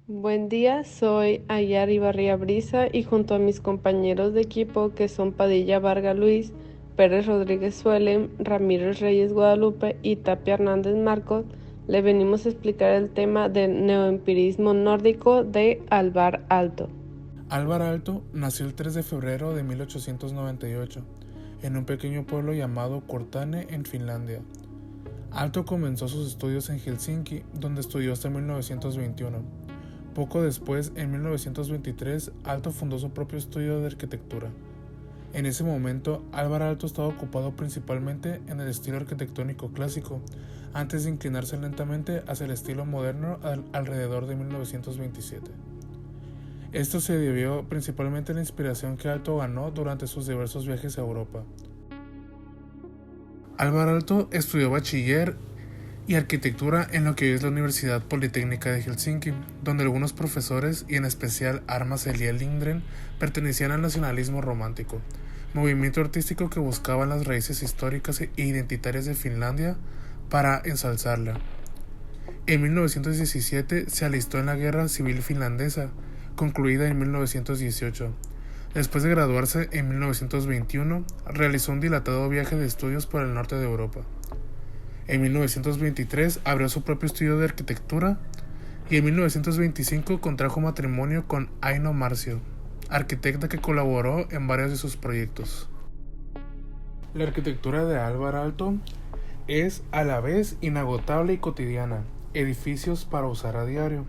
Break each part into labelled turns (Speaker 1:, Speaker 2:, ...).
Speaker 1: Buen día, soy Ayar Ibarria Brisa y junto a mis compañeros de equipo que son Padilla Varga Luis, Pérez Rodríguez Suelen, Ramírez Reyes Guadalupe y Tapia Hernández Marcos, le venimos a explicar el tema del neoempirismo nórdico de Alvar Aalto.
Speaker 2: Alvar Aalto nació el 3 de febrero de 1898 en un pequeño pueblo llamado Cortane en Finlandia. Aalto comenzó sus estudios en Helsinki, donde estudió hasta 1921. Poco después, en 1923, Aalto fundó su propio estudio de arquitectura. En ese momento, Alvar Aalto estaba ocupado principalmente en el estilo arquitectónico clásico, antes de inclinarse lentamente hacia el estilo moderno alrededor de 1927. Esto se debió principalmente a la inspiración que Aalto ganó durante sus diversos viajes a Europa. Alvar Aalto estudió bachiller y arquitectura en lo que hoy es la Universidad Politécnica de Helsinki, donde algunos profesores, y en especial Armas Elia Lindgren, pertenecían al nacionalismo romántico, movimiento artístico que buscaba las raíces históricas e identitarias de Finlandia para ensalzarla. En 1917 se alistó en la Guerra Civil Finlandesa, concluida en 1918. Después de graduarse en 1921, realizó un dilatado viaje de estudios por el norte de Europa. En 1923 abrió su propio estudio de arquitectura y en 1925 contrajo matrimonio con Aino Marcio, arquitecta que colaboró en varios de sus proyectos. La arquitectura de Alvar Aalto es a la vez inagotable y cotidiana, edificios para usar a diario.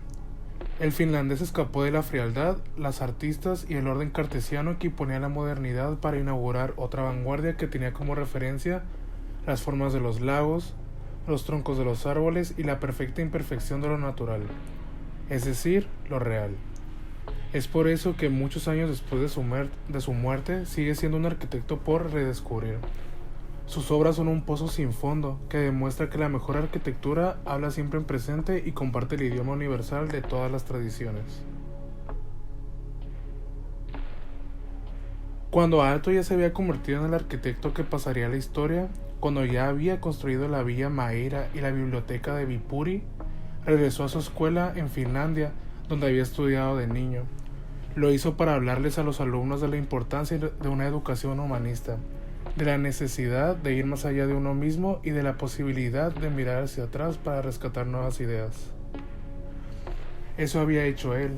Speaker 2: El finlandés escapó de la frialdad, las artistas y el orden cartesiano que imponía la modernidad para inaugurar otra vanguardia que tenía como referencia las formas de los lagos, los troncos de los árboles y la perfecta imperfección de lo natural, es decir, lo real. Es por eso que muchos años después de su muerte sigue siendo un arquitecto por redescubrir. Sus obras son un pozo sin fondo que demuestra que la mejor arquitectura habla siempre en presente y comparte el idioma universal de todas las tradiciones. Cuando Aalto ya se había convertido en el arquitecto que pasaría a la historia, cuando ya había construido la Villa Maira y la biblioteca de Viipuri, regresó a su escuela en Finlandia, donde había estudiado de niño. Lo hizo para hablarles a los alumnos de la importancia de una educación humanista, de la necesidad de ir más allá de uno mismo y de la posibilidad de mirar hacia atrás para rescatar nuevas ideas. Eso había hecho él.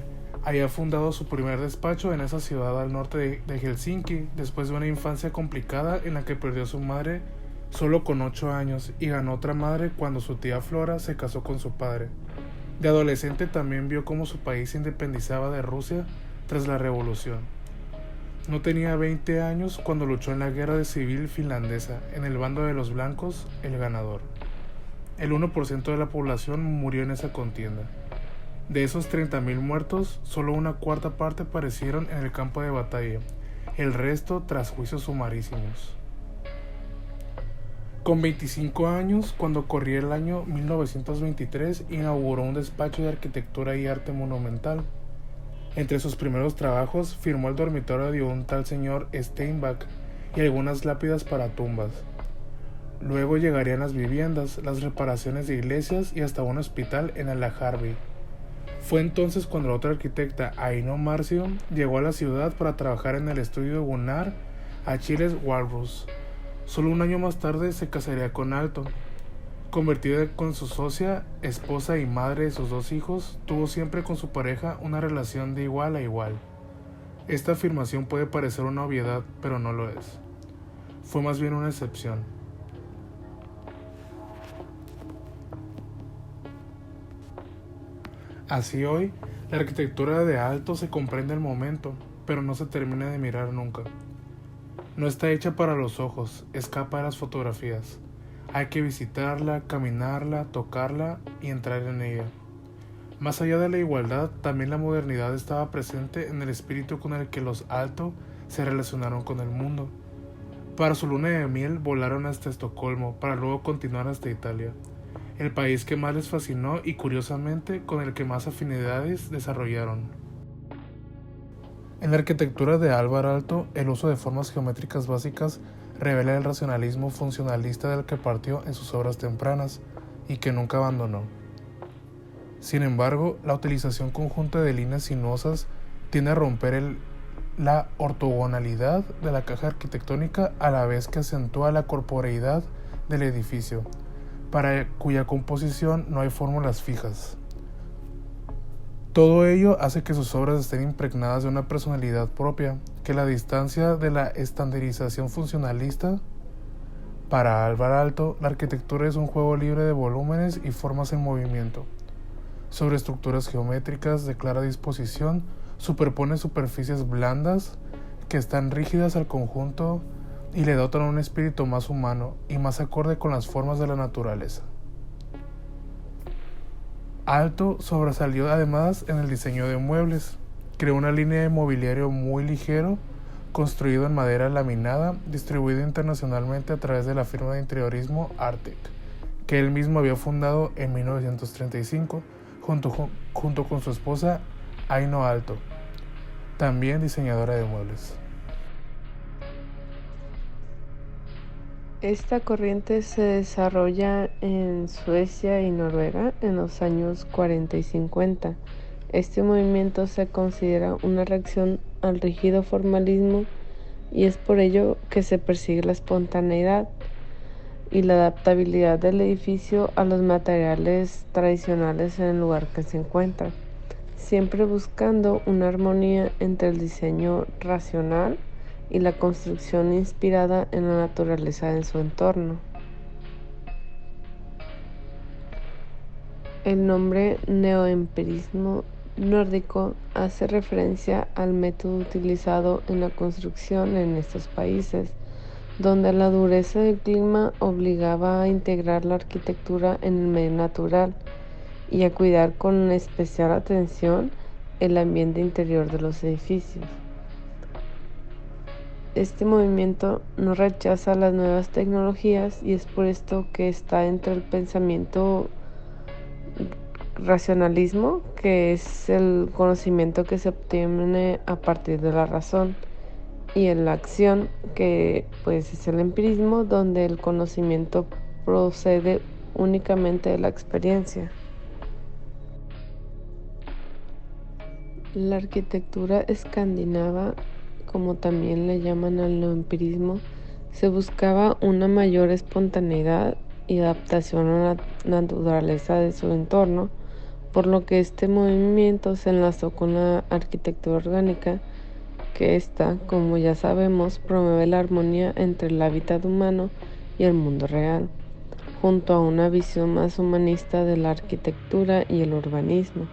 Speaker 2: Había fundado su primer despacho en esa ciudad al norte de Helsinki después de una infancia complicada en la que perdió a su madre solo con 8 años y ganó otra madre cuando su tía Flora se casó con su padre. De adolescente también vio cómo su país se independizaba de Rusia tras la revolución. No tenía 20 años cuando luchó en la guerra civil finlandesa, en el bando de los blancos, el ganador. El 1% de la población murió en esa contienda. De esos 30.000 muertos, solo una cuarta parte perecieron en el campo de batalla, el resto tras juicios sumarísimos. Con 25 años, cuando corría el año 1923, inauguró un despacho de arquitectura y arte monumental. Entre sus primeros trabajos firmó el dormitorio de un tal señor Steinbach y algunas lápidas para tumbas. Luego llegarían las viviendas, las reparaciones de iglesias y hasta un hospital en Alajarvi. Fue entonces cuando la otra arquitecta, Aino Marcio, llegó a la ciudad para trabajar en el estudio Gunnar Achilles Walrus. Solo un año más tarde se casaría con Aalto. Convertida con su socia, esposa y madre de sus 2 hijos, tuvo siempre con su pareja una relación de igual a igual. Esta afirmación puede parecer una obviedad, pero no lo es. Fue más bien una excepción. Así hoy, la arquitectura de Aalto se comprende al momento, pero no se termina de mirar nunca. No está hecha para los ojos, escapa de las fotografías. Hay que visitarla, caminarla, tocarla y entrar en ella. Más allá de la igualdad, también la modernidad estaba presente en el espíritu con el que los Aalto se relacionaron con el mundo. Para su luna de miel volaron hasta Estocolmo para luego continuar hasta Italia, el país que más les fascinó y curiosamente con el que más afinidades desarrollaron. En la arquitectura de Alvar Aalto, el uso de formas geométricas básicas revela el racionalismo funcionalista del que partió en sus obras tempranas y que nunca abandonó. Sin embargo, la utilización conjunta de líneas sinuosas tiende a romper la ortogonalidad de la caja arquitectónica a la vez que acentúa la corporeidad del edificio, para cuya composición no hay fórmulas fijas. Todo ello hace que sus obras estén impregnadas de una personalidad propia, que la distancia de la estandarización funcionalista. Para Álvar Aalto, la arquitectura es un juego libre de volúmenes y formas en movimiento. Sobre estructuras geométricas de clara disposición, superpone superficies blandas que están rígidas al conjunto y le dotan un espíritu más humano y más acorde con las formas de la naturaleza. Aalto sobresalió además en el diseño de muebles. Creó una línea de mobiliario muy ligero, construido en madera laminada, distribuido internacionalmente a través de la firma de interiorismo Artec, que él mismo había fundado en 1935, junto con su esposa Aino Aalto, también diseñadora de muebles.
Speaker 1: Esta corriente se desarrolla en Suecia y Noruega en los años 40 y 50. Este movimiento se considera una reacción al rígido formalismo y es por ello que se persigue la espontaneidad y la adaptabilidad del edificio a los materiales tradicionales en el lugar que se encuentra, siempre buscando una armonía entre el diseño racional y la construcción inspirada en la naturaleza en su entorno. El nombre neoempirismo nórdico hace referencia al método utilizado en la construcción en estos países, donde la dureza del clima obligaba a integrar la arquitectura en el medio natural y a cuidar con especial atención el ambiente interior de los edificios. Este movimiento no rechaza las nuevas tecnologías y es por esto que está entre el pensamiento racionalismo, que es el conocimiento que se obtiene a partir de la razón, y en la acción, que pues es el empirismo, donde el conocimiento procede únicamente de la experiencia. La arquitectura escandinava, como también le llaman al neoempirismo, se buscaba una mayor espontaneidad y adaptación a la naturaleza de su entorno, por lo que este movimiento se enlazó con la arquitectura orgánica, que ésta, como ya sabemos, promueve la armonía entre el hábitat humano y el mundo real, junto a una visión más humanista de la arquitectura y el urbanismo.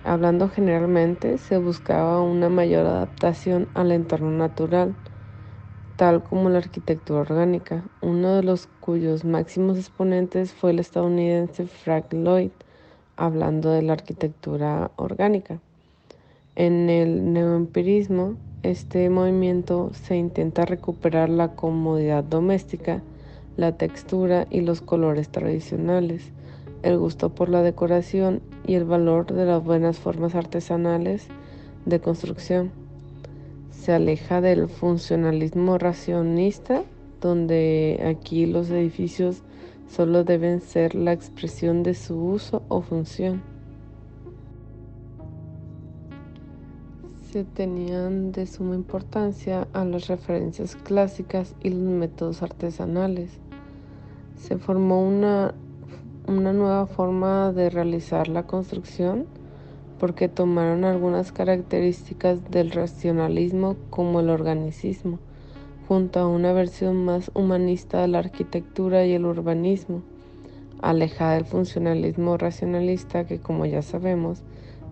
Speaker 1: Hablando generalmente, se buscaba una mayor adaptación al entorno natural, tal como la arquitectura orgánica, uno de los cuyos máximos exponentes fue el estadounidense Frank Lloyd, hablando de la arquitectura orgánica. En el neoempirismo, este movimiento se intenta recuperar la comodidad doméstica, la textura y los colores tradicionales, el gusto por la decoración y el valor de las buenas formas artesanales de construcción. Se aleja del funcionalismo racionista, donde aquí los edificios solo deben ser la expresión de su uso o función. Se tenían de suma importancia a las referencias clásicas y los métodos artesanales. Se formó una nueva forma de realizar la construcción porque tomaron algunas características del racionalismo como el organicismo, junto a una versión más humanista de la arquitectura y el urbanismo, alejada del funcionalismo racionalista que, como ya sabemos,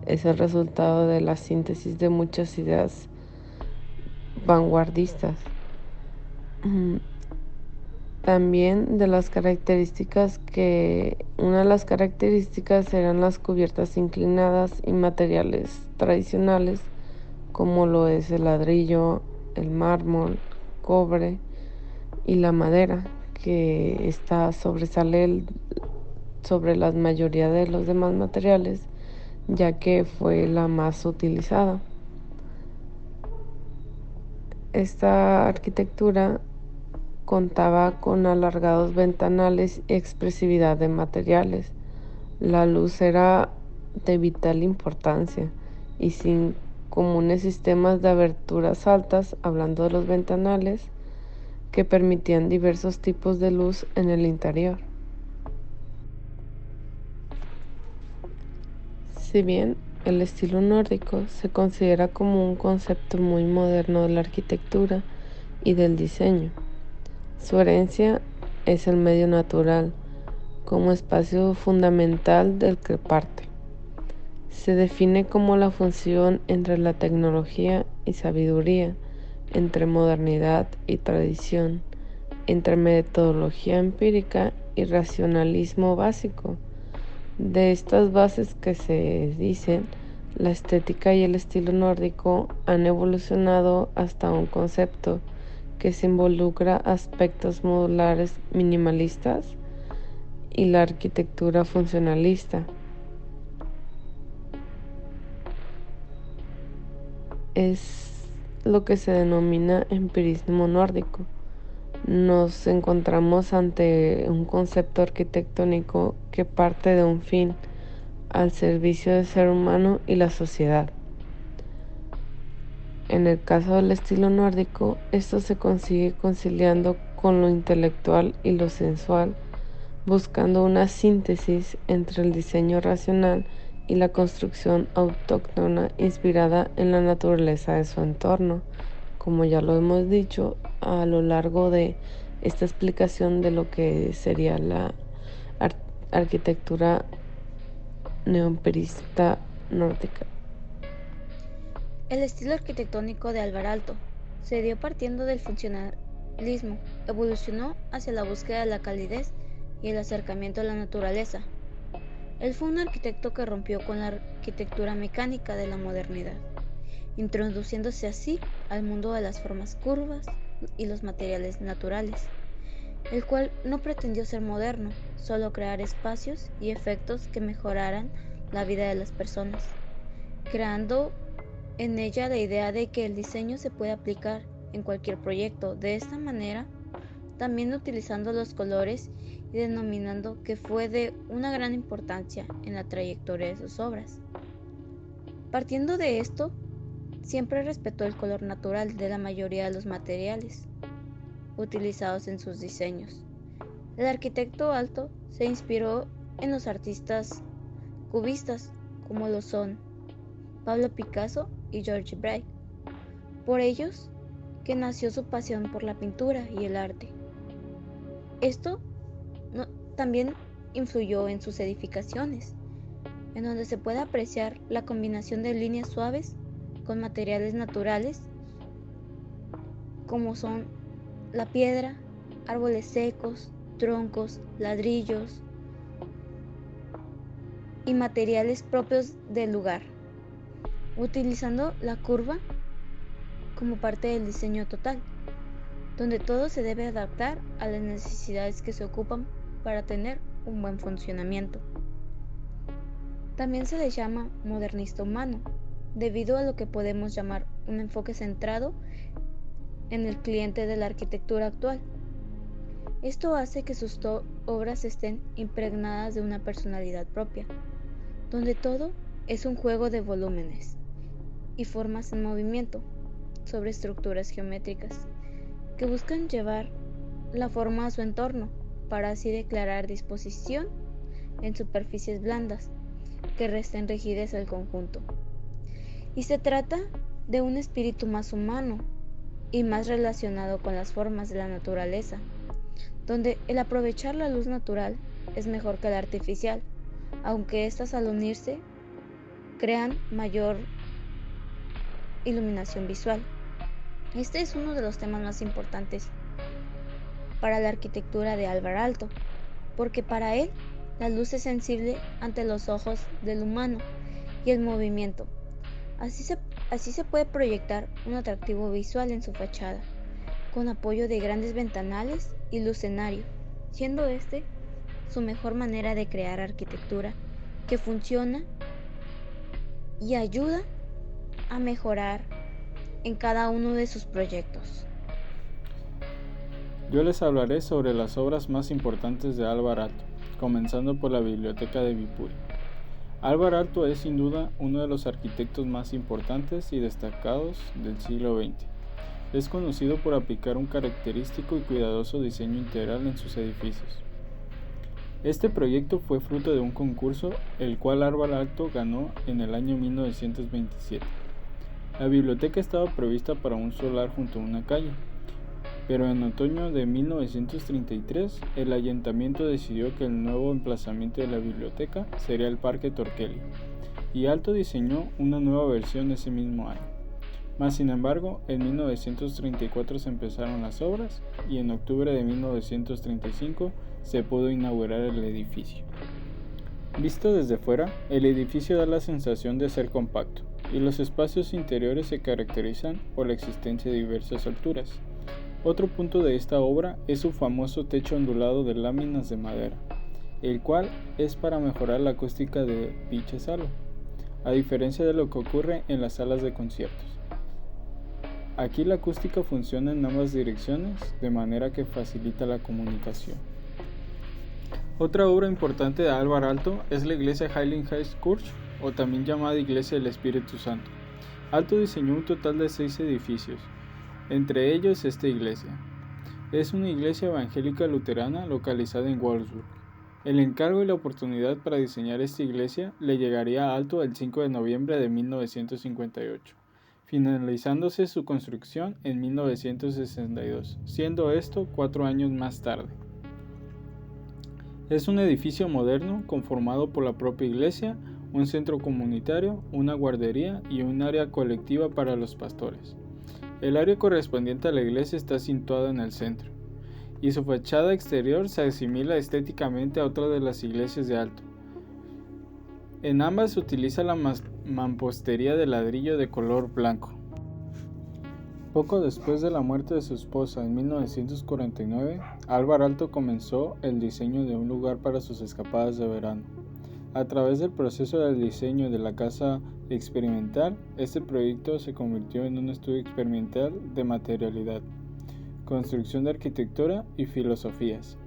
Speaker 1: es el resultado de la síntesis de muchas ideas vanguardistas. También de las características una de las características eran las cubiertas inclinadas y materiales tradicionales como lo es el ladrillo, el mármol, cobre y la madera, que sobresale sobre la mayoría de los demás materiales, ya que fue la más utilizada. Esta arquitectura contaba con alargados ventanales y expresividad de materiales, La luz era de vital importancia y sin comunes sistemas de aberturas altas, hablando de los ventanales, que permitían diversos tipos de luz en el interior. Si bien el estilo nórdico se considera como un concepto muy moderno de la arquitectura y del diseño, su herencia es el medio natural como espacio fundamental del que parte. Se define como la función entre la tecnología y sabiduría, entre modernidad y tradición, entre metodología empírica y racionalismo básico. De estas bases que se dicen, la estética y el estilo nórdico han evolucionado hasta un concepto que se involucra aspectos modulares minimalistas y la arquitectura funcionalista. Es lo que se denomina empirismo nórdico. Nos encontramos ante un concepto arquitectónico que parte de un fin al servicio del ser humano y la sociedad. En el caso del estilo nórdico, esto se consigue conciliando con lo intelectual y lo sensual, buscando una síntesis entre el diseño racional y la construcción autóctona inspirada en la naturaleza de su entorno, como ya lo hemos dicho a lo largo de esta explicación de lo que sería la arquitectura neoemperista nórdica.
Speaker 3: El estilo arquitectónico de Alvar Aalto se dio partiendo del funcionalismo, evolucionó hacia la búsqueda de la calidez y el acercamiento a la naturaleza. Él fue un arquitecto que rompió con la arquitectura mecánica de la modernidad, introduciéndose así al mundo de las formas curvas y los materiales naturales, el cual no pretendió ser moderno, solo crear espacios y efectos que mejoraran la vida de las personas, creando en ella la idea de que el diseño se puede aplicar en cualquier proyecto. De esta manera, también utilizando los colores y denominando que fue de una gran importancia en la trayectoria de sus obras. Partiendo de esto, siempre respetó el color natural de la mayoría de los materiales utilizados en sus diseños. El arquitecto Aalto se inspiró en los artistas cubistas, como lo son Pablo Picasso y George Braque. Por ellos que nació su pasión por la pintura y el arte. Esto también influyó en sus edificaciones, en donde se puede apreciar la combinación de líneas suaves con materiales naturales, como son la piedra, árboles secos, troncos, ladrillos y materiales propios del lugar, utilizando la curva como parte del diseño total, donde todo se debe adaptar a las necesidades que se ocupan para tener un buen funcionamiento. También se le llama modernista humano, debido a lo que podemos llamar un enfoque centrado en el cliente de la arquitectura actual. Esto hace que sus obras estén impregnadas de una personalidad propia, donde todo es un juego de volúmenes y formas en movimiento sobre estructuras geométricas que buscan llevar la forma a su entorno para así declarar disposición en superficies blandas que resten rigidez al conjunto. Y se trata de un espíritu más humano y más relacionado con las formas de la naturaleza, donde el aprovechar la luz natural es mejor que la artificial, aunque estas al unirse crean mayor iluminación visual. Este es uno de los temas más importantes para la arquitectura de Alvar Aalto, porque para él la luz es sensible ante los ojos del humano y el movimiento. Así se puede proyectar un atractivo visual en su fachada, con apoyo de grandes ventanales y lucenario, siendo este su mejor manera de crear arquitectura que funciona y ayuda a mejorar en cada uno de sus proyectos.
Speaker 4: Yo les hablaré sobre las obras más importantes de Alvar Aalto, comenzando por la Biblioteca de Viipuri. Álvar Aalto es sin duda uno de los arquitectos más importantes y destacados del siglo XX. Es conocido por aplicar un característico y cuidadoso diseño integral en sus edificios. Este proyecto fue fruto de un concurso, el cual Álvar Aalto ganó en el año 1927. La biblioteca estaba prevista para un solar junto a una calle, pero en otoño de 1933 el ayuntamiento decidió que el nuevo emplazamiento de la biblioteca sería el Parque Torquelli, y Aalto diseñó una nueva versión ese mismo año. Mas sin embargo, en 1934 se empezaron las obras y en octubre de 1935 se pudo inaugurar el edificio. Visto desde fuera, el edificio da la sensación de ser compacto, y los espacios interiores se caracterizan por la existencia de diversas alturas. Otro punto de esta obra es su famoso techo ondulado de láminas de madera, el cual es para mejorar la acústica de dicha sala, a diferencia de lo que ocurre en las salas de conciertos. Aquí la acústica funciona en ambas direcciones, de manera que facilita la comunicación. Otra obra importante de Álvar Aalto es la iglesia Heiligenkirche, o también llamada Iglesia del Espíritu Santo. Aalto diseñó un total de 6 edificios, entre ellos esta iglesia. Es una iglesia evangélica luterana localizada en Wolfsburg. El encargo y la oportunidad para diseñar esta iglesia le llegaría a Aalto el 5 de noviembre de 1958, finalizándose su construcción en 1962, siendo esto 4 años más tarde. Es un edificio moderno conformado por la propia iglesia, un centro comunitario, una guardería y un área colectiva para los pastores. El área correspondiente a la iglesia está situada en el centro, y su fachada exterior se asimila estéticamente a otra de las iglesias de Aalto. En ambas se utiliza la mampostería de ladrillo de color blanco. Poco después de la muerte de su esposa en 1949, Álvar Aalto comenzó el diseño de un lugar para sus escapadas de verano. A través del proceso del diseño de la casa experimental, este proyecto se convirtió en un estudio experimental de materialidad, construcción de arquitectura y filosofías,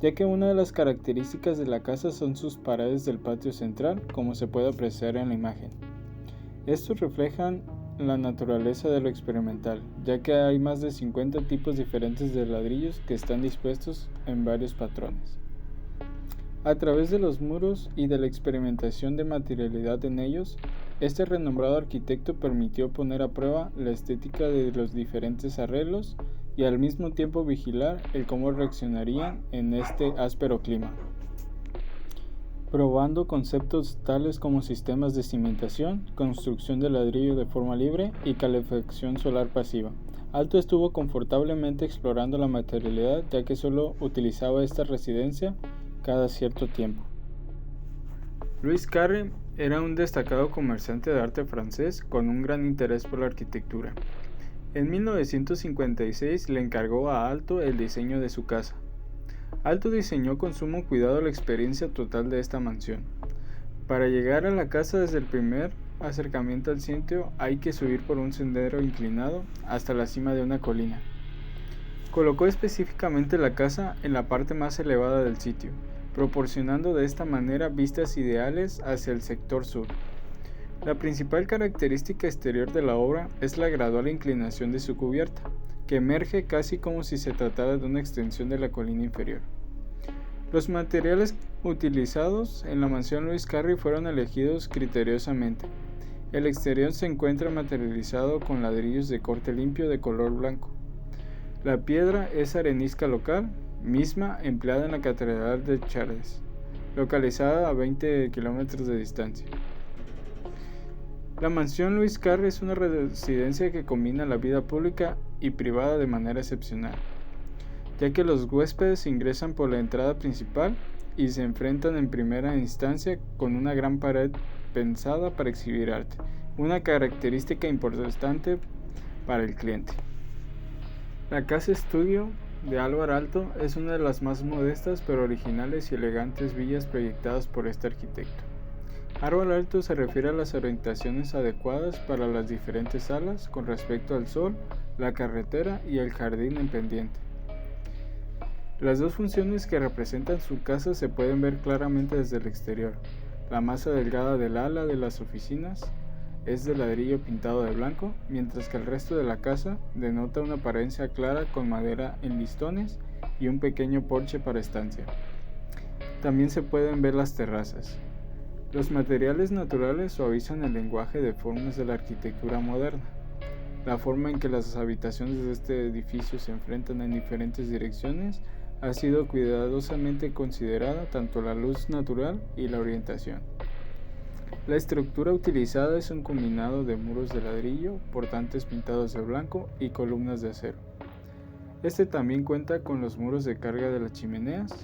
Speaker 4: ya que una de las características de la casa son sus paredes del patio central, como se puede apreciar en la imagen. Estos reflejan la naturaleza de lo experimental, ya que hay más de 50 tipos diferentes de ladrillos que están dispuestos en varios patrones. A través de los muros y de la experimentación de materialidad en ellos, este renombrado arquitecto permitió poner a prueba la estética de los diferentes arreglos y al mismo tiempo vigilar el cómo reaccionarían en este áspero clima, probando conceptos tales como sistemas de cimentación, construcción de ladrillo de forma libre y calefacción solar pasiva. Aalto estuvo confortablemente explorando la materialidad, ya que solo utilizaba esta residencia cada cierto tiempo. Louis Carré era un destacado comerciante de arte francés con un gran interés por la arquitectura. En 1956 le encargó a Aalto el diseño de su casa. Aalto diseñó con sumo cuidado la experiencia total de esta mansión. Para llegar a la casa desde el primer acercamiento al sitio hay que subir por un sendero inclinado hasta la cima de una colina. Colocó específicamente la casa en la parte más elevada del sitio, proporcionando de esta manera vistas ideales hacia el sector sur. La principal característica exterior de la obra es la gradual inclinación de su cubierta, que emerge casi como si se tratara de una extensión de la colina inferior. Los materiales utilizados en la mansión Louis Carré fueron elegidos criteriosamente. El exterior se encuentra materializado con ladrillos de corte limpio de color blanco. La piedra es arenisca local, misma empleada en la Catedral de Chartres, localizada a 20 kilómetros de distancia. La mansión Louis Carré es una residencia que combina la vida pública y privada de manera excepcional, ya que los huéspedes ingresan por la entrada principal y se enfrentan en primera instancia con una gran pared pensada para exhibir arte, una característica importante para el cliente. La casa estudio de Álvar Aalto es una de las más modestas pero originales y elegantes villas proyectadas por este arquitecto. Álvar Aalto se refiere a las orientaciones adecuadas para las diferentes salas con respecto al sol, la carretera y el jardín en pendiente. Las dos funciones que representan su casa se pueden ver claramente desde el exterior. La masa delgada del ala de las oficinas es de ladrillo pintado de blanco, mientras que el resto de la casa denota una apariencia clara con madera en listones y un pequeño porche para estancia. También se pueden ver las terrazas. Los materiales naturales suavizan el lenguaje de formas de la arquitectura moderna. La forma en que las habitaciones de este edificio se enfrentan en diferentes direcciones ha sido cuidadosamente considerada tanto la luz natural y la orientación. La estructura utilizada es un combinado de muros de ladrillo, portantes pintados de blanco y columnas de acero. Este también cuenta con los muros de carga de las chimeneas,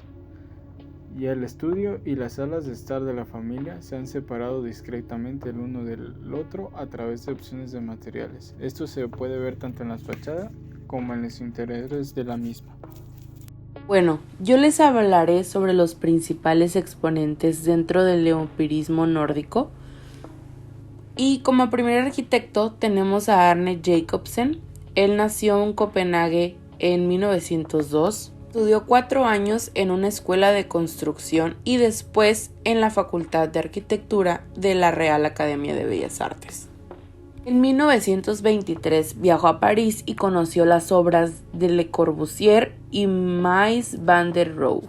Speaker 4: y el estudio y las salas de estar de la familia se han separado discretamente el uno del otro a través de opciones de materiales. Esto se puede ver tanto en la fachada como en los interiores de la misma.
Speaker 5: Bueno, yo les hablaré sobre los principales exponentes dentro del empirismo nórdico. Y como primer arquitecto tenemos a Arne Jacobsen. Él nació en Copenhague en 1902. Estudió 4 años en una escuela de construcción y después en la Facultad de Arquitectura de la Real Academia de Bellas Artes. En 1923 viajó a París y conoció las obras de Le Corbusier y Mies van der Rohe.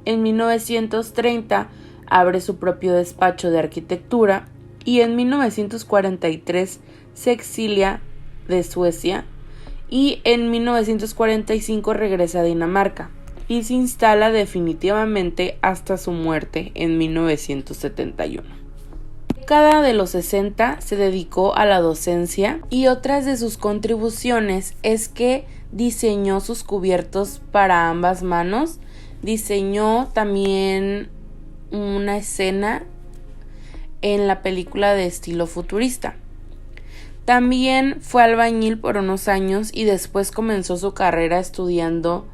Speaker 5: En 1930 abre su propio despacho de arquitectura y en 1943 se exilia de Suecia y en 1945 regresa a Dinamarca y se instala definitivamente hasta su muerte en 1971. En la década de los 60 se dedicó a la docencia y otras de sus contribuciones es que diseñó sus cubiertos para ambas manos, diseñó también una escena en la película de estilo futurista. También fue albañil por unos años y después comenzó su carrera estudiando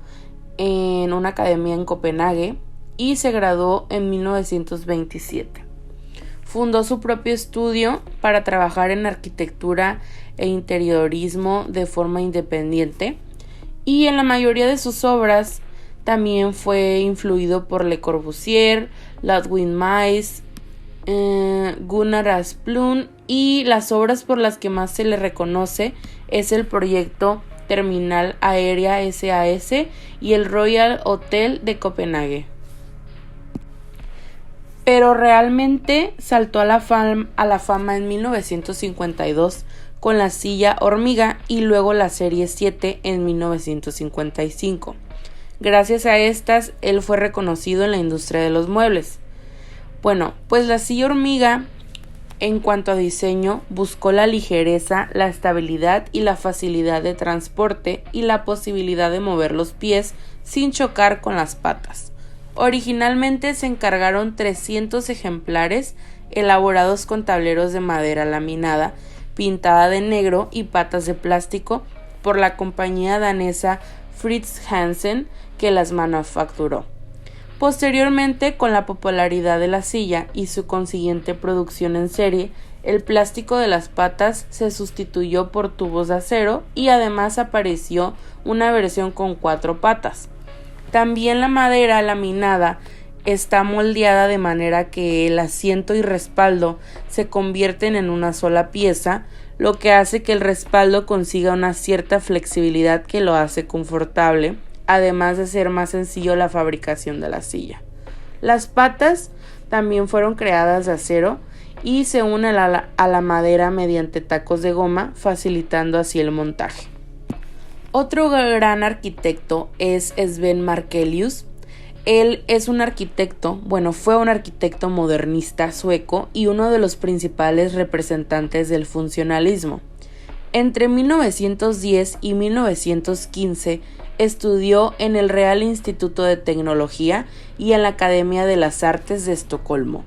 Speaker 5: en una academia en Copenhague y se graduó en 1927. Fundó su propio estudio para trabajar en arquitectura e interiorismo de forma independiente y en la mayoría de sus obras también fue influido por Le Corbusier, Ludwig Mies, Gunnar Asplund, y las obras por las que más se le reconoce es el proyecto Terminal Aérea SAS y el Royal Hotel de Copenhague. Pero realmente saltó a la fama en 1952 con la silla hormiga y luego la serie 7 en 1955. Gracias a estas, él fue reconocido en la industria de los muebles. Bueno, pues la silla hormiga, en cuanto a diseño, buscó la ligereza, la estabilidad y la facilidad de transporte y la posibilidad de mover los pies sin chocar con las patas. Originalmente se encargaron 300 ejemplares elaborados con tableros de madera laminada, pintada de negro y patas de plástico por la compañía danesa Fritz Hansen que las manufacturó. Posteriormente, con la popularidad de la silla y su consiguiente producción en serie, el plástico de las patas se sustituyó por tubos de acero y además apareció una versión con 4 patas. También la madera laminada está moldeada de manera que el asiento y respaldo se convierten en una sola pieza, lo que hace que el respaldo consiga una cierta flexibilidad que lo hace confortable, además de ser más sencillo la fabricación de la silla. Las patas también fueron creadas de acero y se unen a la madera mediante tacos de goma, facilitando así el montaje. Otro gran arquitecto es Sven Markelius. Él es un arquitecto, fue un arquitecto modernista sueco y uno de los principales representantes del funcionalismo. Entre 1910 y 1915 estudió en el Real Instituto de Tecnología y en la Academia de las Artes de Estocolmo.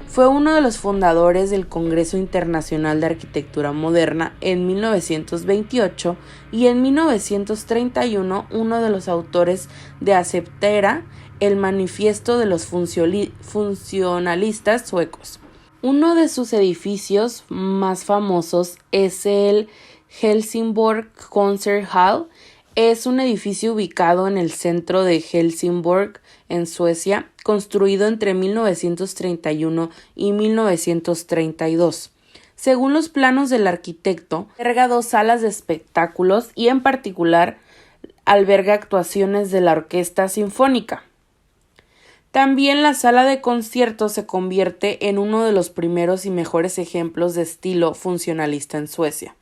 Speaker 5: Fue uno de los fundadores del Congreso Internacional de Arquitectura Moderna en 1928 y en 1931 uno de los autores de Aceptera, el manifiesto de los funcionalistas suecos. Uno de sus edificios más famosos es el Helsingborg Concert Hall. Es un edificio ubicado en el centro de Helsingborg, en Suecia, construido entre 1931 y 1932. Según los planos del arquitecto, alberga 2 salas de espectáculos y en particular alberga actuaciones de la Orquesta Sinfónica. También la sala de conciertos se convierte en uno de los primeros y mejores ejemplos de estilo funcionalista en Suecia.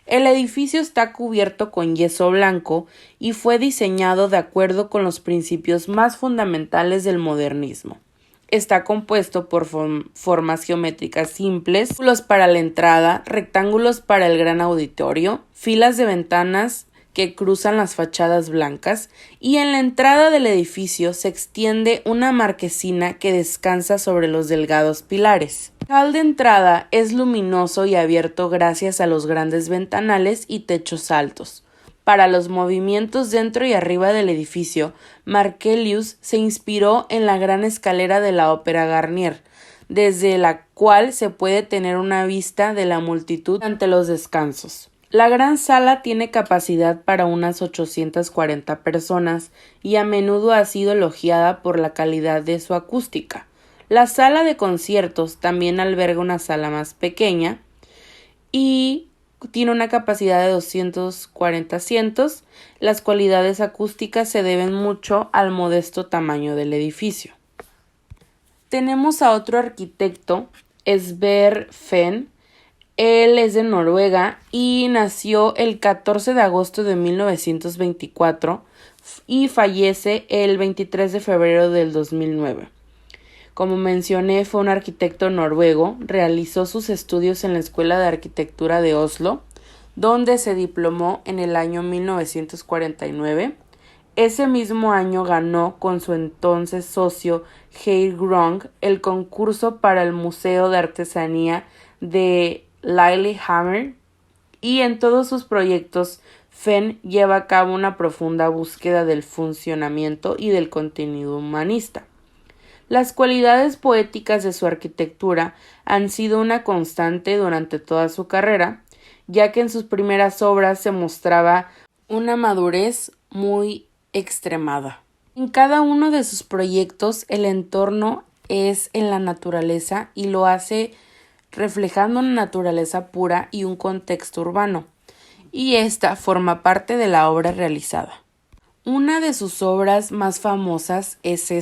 Speaker 5: El edificio está cubierto con yeso blanco y fue diseñado de acuerdo con los principios más fundamentales del modernismo. Está compuesto por formas geométricas simples, rectángulos para la entrada, rectángulos para el gran auditorio, filas de ventanas que cruzan las fachadas blancas, y en la entrada del edificio se extiende una marquesina que descansa sobre los delgados pilares. El hall de entrada es luminoso y abierto gracias a los grandes ventanales y techos altos. Para los movimientos dentro y arriba del edificio, Markelius se inspiró en la gran escalera de la Ópera Garnier, desde la cual se puede tener una vista de la multitud ante los descansos. La gran sala tiene capacidad para unas 840 personas y a menudo ha sido elogiada por la calidad de su acústica. La sala de conciertos también alberga una sala más pequeña y tiene una capacidad de 240 asientos. Las cualidades acústicas se deben mucho al modesto tamaño del edificio. Tenemos a otro arquitecto, Sverre Fehn. Él es de Noruega y nació el 14 de agosto de 1924 y fallece el 23 de febrero del 2009. Como mencioné, fue un arquitecto noruego, realizó sus estudios en la Escuela de Arquitectura de Oslo, donde se diplomó en el año 1949. Ese mismo año ganó con su entonces socio Geir Grong el concurso para el Museo de Artesanía de Lillehammer, y en todos sus proyectos Fehn lleva a cabo una profunda búsqueda del funcionamiento y del contenido humanista. Las cualidades poéticas de su arquitectura han sido una constante durante toda su carrera, ya que en sus primeras obras se mostraba una madurez muy extremada. En cada uno de sus proyectos el entorno es en la naturaleza y lo hace reflejando una naturaleza pura y un contexto urbano, y esta forma parte de la obra realizada. Una de sus obras más famosas es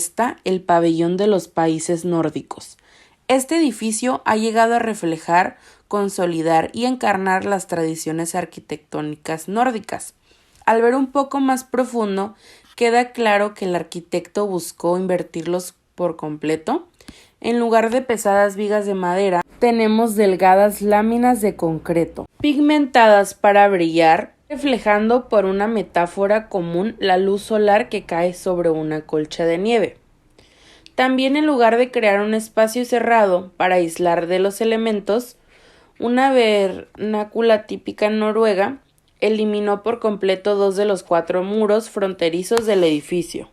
Speaker 5: el Pabellón de los Países Nórdicos. Este edificio ha llegado a reflejar, consolidar y encarnar las tradiciones arquitectónicas nórdicas. Al ver un poco más profundo, queda claro que el arquitecto buscó invertirlos por completo. En lugar de pesadas vigas de madera, tenemos delgadas láminas de concreto, pigmentadas para brillar, reflejando por una metáfora común la luz solar que cae sobre una colcha de nieve. También, en lugar de crear un espacio cerrado para aislar de los elementos, una vernácula típica noruega eliminó por completo 2 de los 4 muros fronterizos del edificio.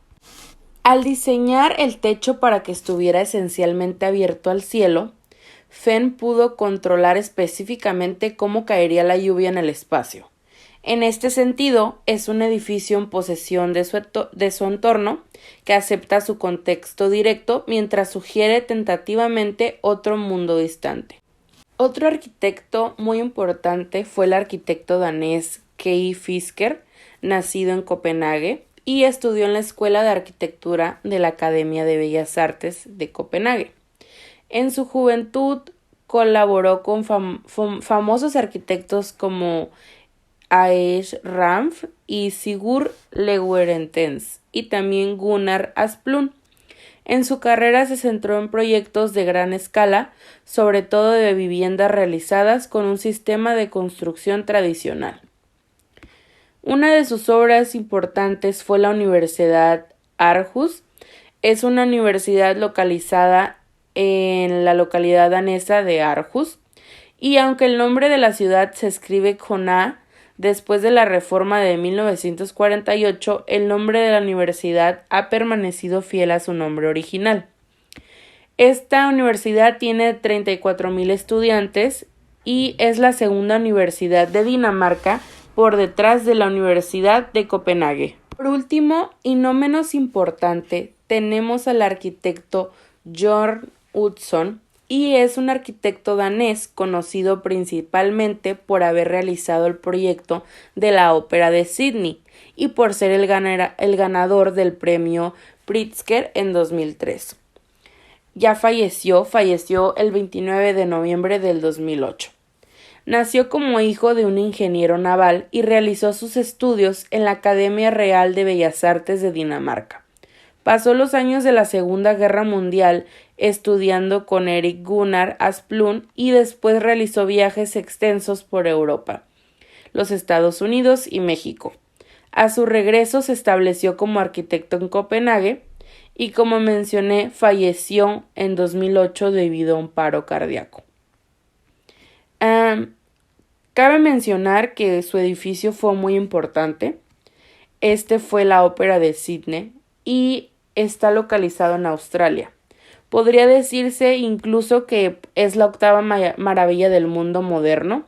Speaker 5: Al diseñar el techo para que estuviera esencialmente abierto al cielo, Fehn pudo controlar específicamente cómo caería la lluvia en el espacio. En este sentido, es un edificio en posesión de su entorno, que acepta su contexto directo mientras sugiere tentativamente otro mundo distante. Otro arquitecto muy importante fue el arquitecto danés Kay Fisker, nacido en Copenhague, y estudió en la Escuela de Arquitectura de la Academia de Bellas Artes de Copenhague. En su juventud colaboró con famosos arquitectos como Aesch Ramf y Sigurd Lagercrantz y también Gunnar Asplund. En su carrera se centró en proyectos de gran escala, sobre todo de viviendas realizadas con un sistema de construcción tradicional. Una de sus obras importantes fue la Universidad Aarhus. Es una universidad localizada en la localidad danesa de Aarhus, y aunque el nombre de la ciudad se escribe con A, después de la reforma de 1948, el nombre de la universidad ha permanecido fiel a su nombre original. Esta universidad tiene 34,000 estudiantes y es la segunda universidad de Dinamarca por detrás de la Universidad de Copenhague. Por último, y no menos importante, tenemos al arquitecto Jørn Utzon, y es un arquitecto danés conocido principalmente por haber realizado el proyecto de la Ópera de Sídney y por ser el ganador del premio Pritzker en 2003. Ya falleció el 29 de noviembre del 2008. Nació como hijo de un ingeniero naval y realizó sus estudios en la Academia Real de Bellas Artes de Dinamarca. Pasó los años de la Segunda Guerra Mundial estudiando con Erik Gunnar Asplund y después realizó viajes extensos por Europa, los Estados Unidos y México. A su regreso se estableció como arquitecto en Copenhague y, como mencioné, falleció en 2008 debido a un paro cardíaco. Cabe mencionar que su edificio fue muy importante. Este fue la Ópera de Sídney y está localizado en Australia. Podría decirse incluso que es la octava maravilla del mundo moderno.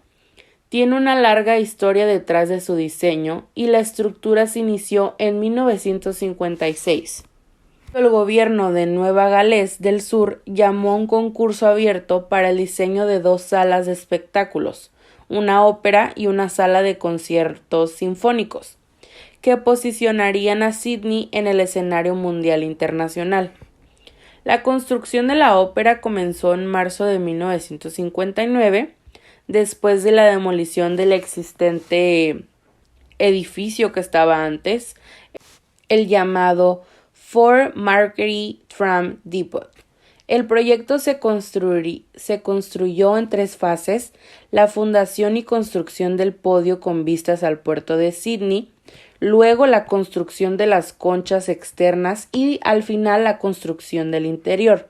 Speaker 5: Tiene una larga historia detrás de su diseño y la estructura se inició en 1956. El gobierno de Nueva Gales del Sur llamó a un concurso abierto para el diseño de 2 salas de espectáculos, una ópera y una sala de conciertos sinfónicos, que posicionarían a Sídney en el escenario mundial internacional. La construcción de la ópera comenzó en marzo de 1959, después de la demolición del existente edificio que estaba antes, el llamado Fort Macquarie Tram Depot. El proyecto se construyó en 3 fases: la fundación y construcción del podio con vistas al puerto de Sídney, luego la construcción de las conchas externas y al final la construcción del interior.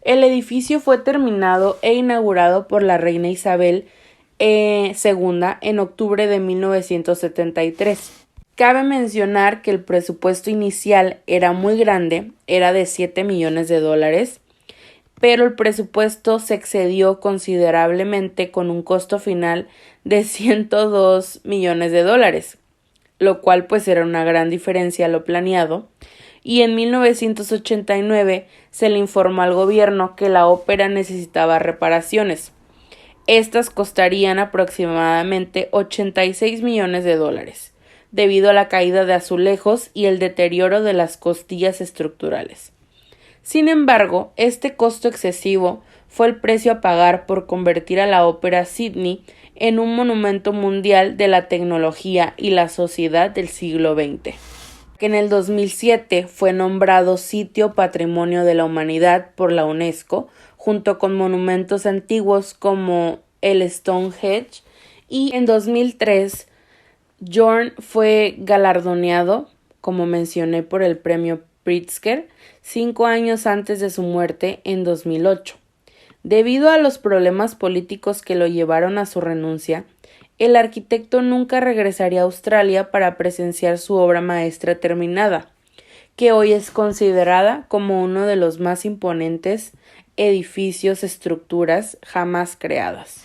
Speaker 5: El edificio fue terminado e inaugurado por la reina Isabel II en octubre de 1973. Cabe mencionar que el presupuesto inicial era muy grande, era de $7 millones, pero el presupuesto se excedió considerablemente con un costo final de $102 millones, lo cual pues era una gran diferencia a lo planeado, y en 1989 se le informó al gobierno que la ópera necesitaba reparaciones. Estas costarían aproximadamente $86 millones, debido a la caída de azulejos y el deterioro de las costillas estructurales. Sin embargo, este costo excesivo fue el precio a pagar por convertir a la Ópera Sídney en un monumento mundial de la tecnología y la sociedad del siglo XX, que en el 2007 fue nombrado Sitio Patrimonio de la Humanidad por la UNESCO, junto con monumentos antiguos como el Stonehenge, y en 2003 Jørn fue galardoneado, como mencioné, por el premio Pritzker 5 años antes de su muerte en 2008. Debido a los problemas políticos que lo llevaron a su renuncia, el arquitecto nunca regresaría a Australia para presenciar su obra maestra terminada, que hoy es considerada como uno de los más imponentes estructuras jamás creadas.